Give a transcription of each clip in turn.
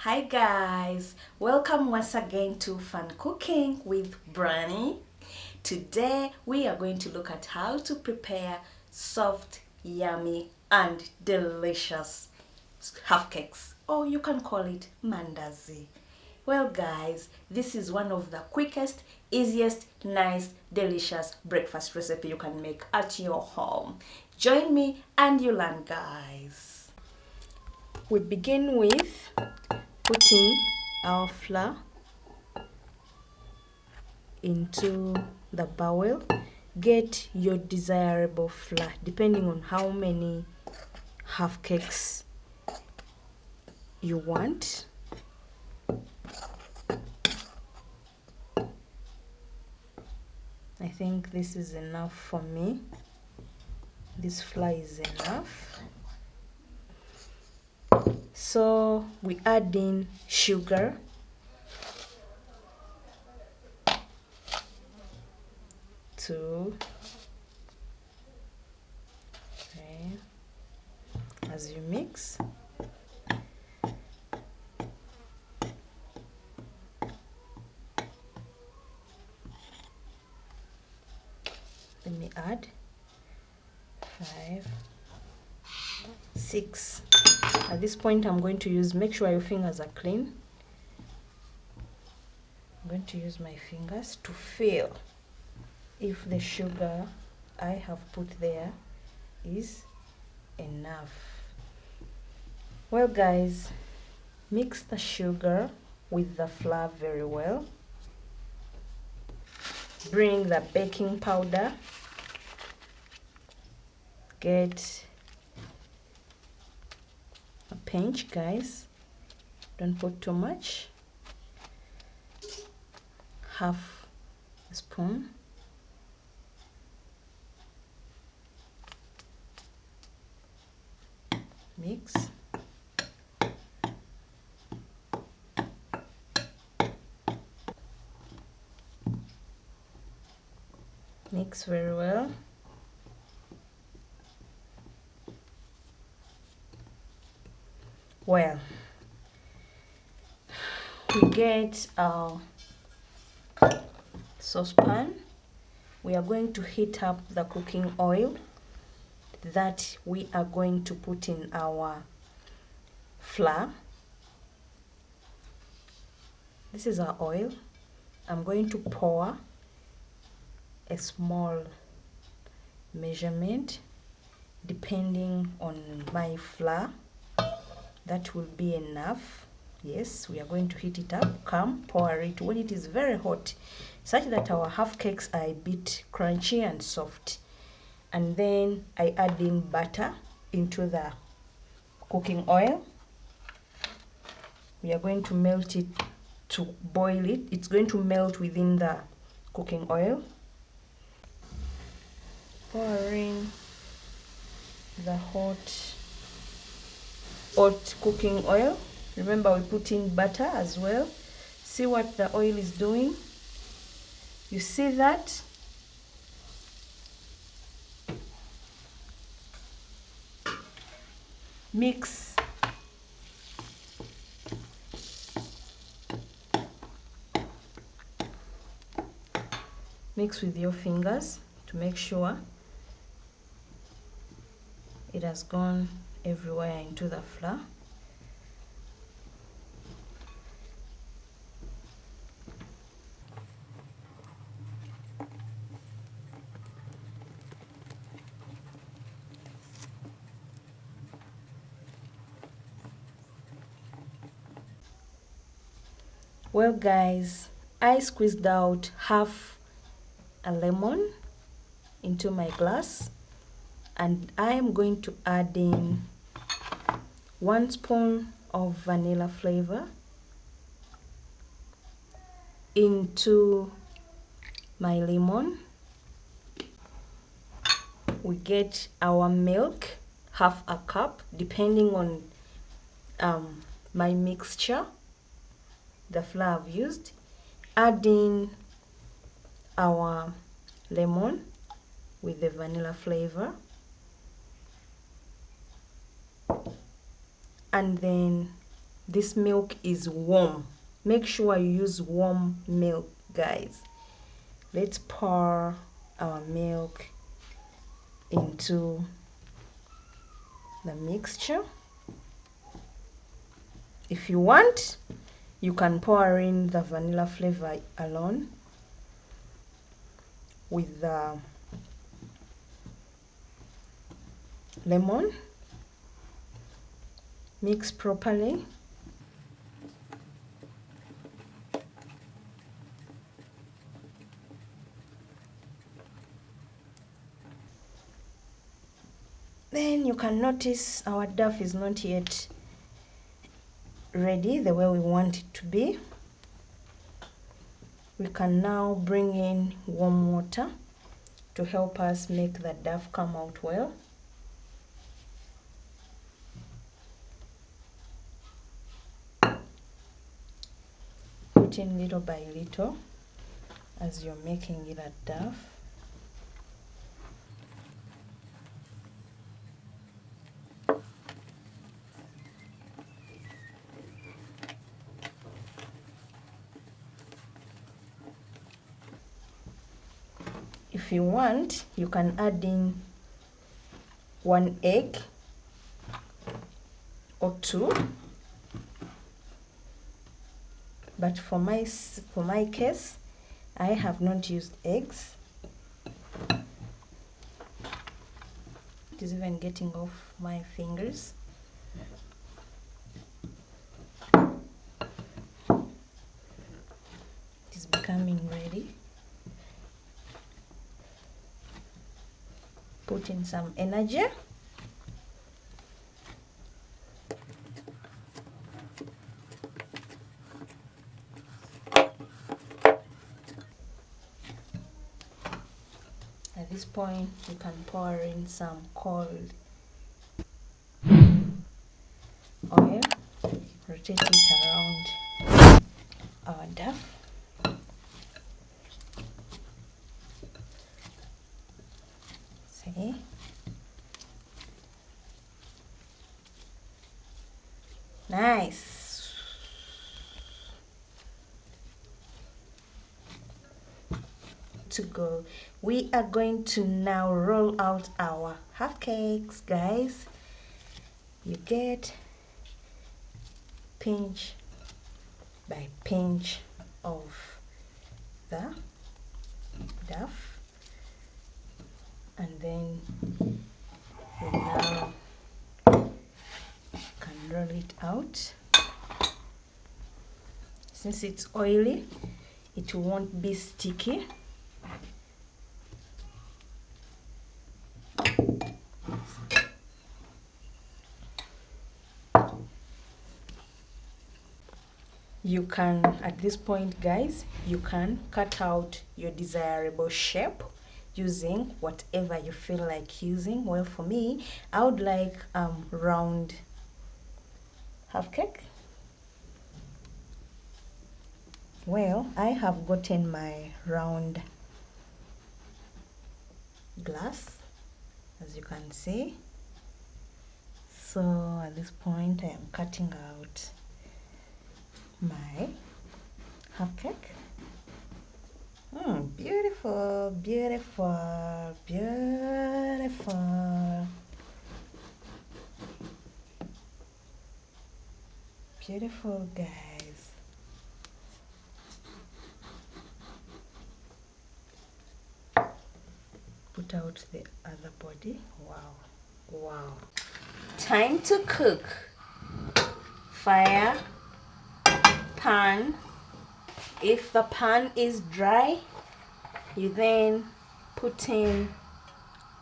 Hi guys, welcome once again to Fun Cooking with Brani. Today we are going to look at how to prepare soft, yummy and delicious half cakes, or you can call it mandazi. Well guys, this is one of the quickest, easiest, nice, delicious breakfast recipe you can make at your home. Join me and you learn, guys. We begin with putting our flour into the bowl. Get your desirable flour depending on how many half cakes you want. I think this is enough for me. This flour is enough. So we add in sugar, two, three, as you mix. Let me add 5, 6. At this point I'm going to use, make sure your fingers are clean. I'm going to use my fingers to feel if the sugar I have put there is enough. Well guys, mix the sugar with the flour very well. Bring the baking powder. Get a pinch, guys. Don't put too much. Half a spoon. Mix. Mix very well. Well, we get our saucepan. We are going to heat up the cooking oil that we are going to put in our flour. This is our oil. I'm going to pour a small measurement depending on my flour. That will be enough. Yes, we are going to heat it up. Come, pour it when it is very hot, such that our half cakes are a bit crunchy and soft. And then I add in butter into the cooking oil. We are going to melt it to boil it. It's going to melt within the cooking oil. Pour in the hot cooking oil. Remember, we put in butter as well. See what the oil is doing? You see that? Mix. Mix with your fingers to make sure it has gone everywhere into the flour. Well guys, I squeezed out half a lemon into my glass, and I am going to add in 1 spoon of vanilla flavor into my lemon. We get our milk, half a cup, depending on my mixture, the flour I've used. Add in our lemon with the vanilla flavor, and then this milk is warm. Make sure you use warm milk, guys. Let's pour our milk into the mixture. If you want, you can pour in the vanilla flavor alone with the lemon. Mix properly. Then you can notice our dough is not yet ready the way we want it to be. We can now bring in warm water to help us make the dough come out well. Put in little by little as you're making it a dough. If you want, you can add in 1 egg or 2. But for my case, I have not used eggs. It is even getting off my fingers. It is becoming ready. Put in some energy. At this point, you can pour in some cold oil, rotate it around our dough. See? Nice. To go. We are going to now roll out our half cakes, guys. You get pinch by pinch of the dough, and then you now can roll it out. Since it's oily, it won't be sticky. You can, at this point, guys, you can cut out your desirable shape using whatever you feel like using. Well, for me, I would like round half cake. Well, I have gotten my round glass, as you can see. So at this point, I am cutting out my half cake. Beautiful, beautiful, beautiful, beautiful, guys. Put out the other body. Wow, wow. Time to cook. Fire, pan. If the pan is dry, you then put in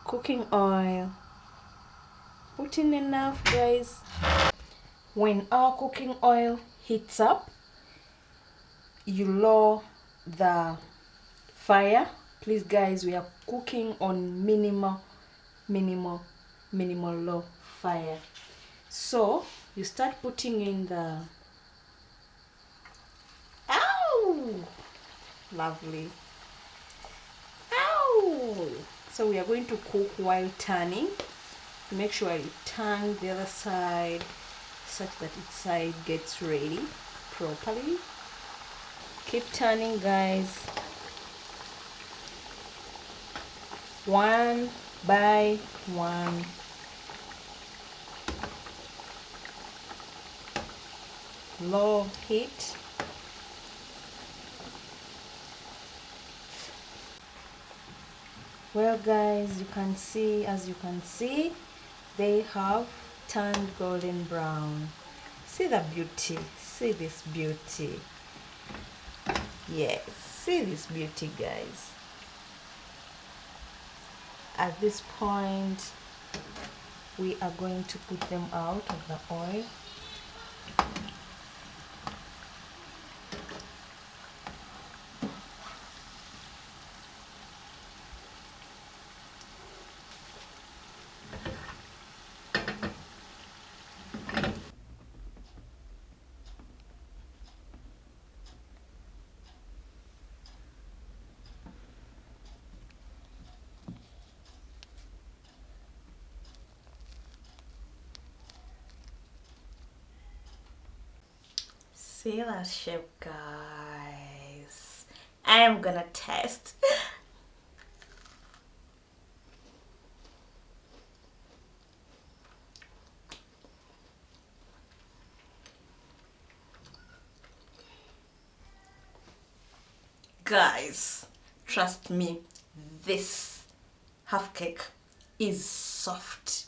cooking oil. Put in enough, guys. When our cooking oil heats up, you lower the fire. Please, guys, we are cooking on minimal low fire. So you start putting in the lovely. So we are going to cook while turning. Make sure you turn the other side, such that its side gets ready properly. Keep turning, guys, one by one. Low heat. Well, guys, you can see, as you can see, they have turned golden brown. See the beauty, see this beauty. Yes, see this beauty, guys. At this point, we are going to put them out of the oil. See that shape, guys. I am gonna test. Guys, trust me, this half cake is soft,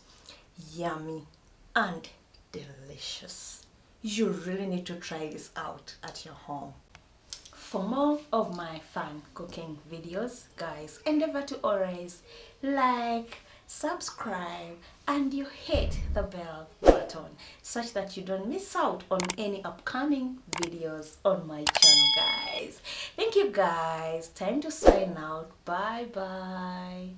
yummy, and delicious. You really need to try this out at your home. For more of my fun cooking videos, guys, endeavor to always like, subscribe, and you hit the bell button such that you don't miss out on any upcoming videos on my channel, guys. Thank you, guys. Time to sign out. Bye bye.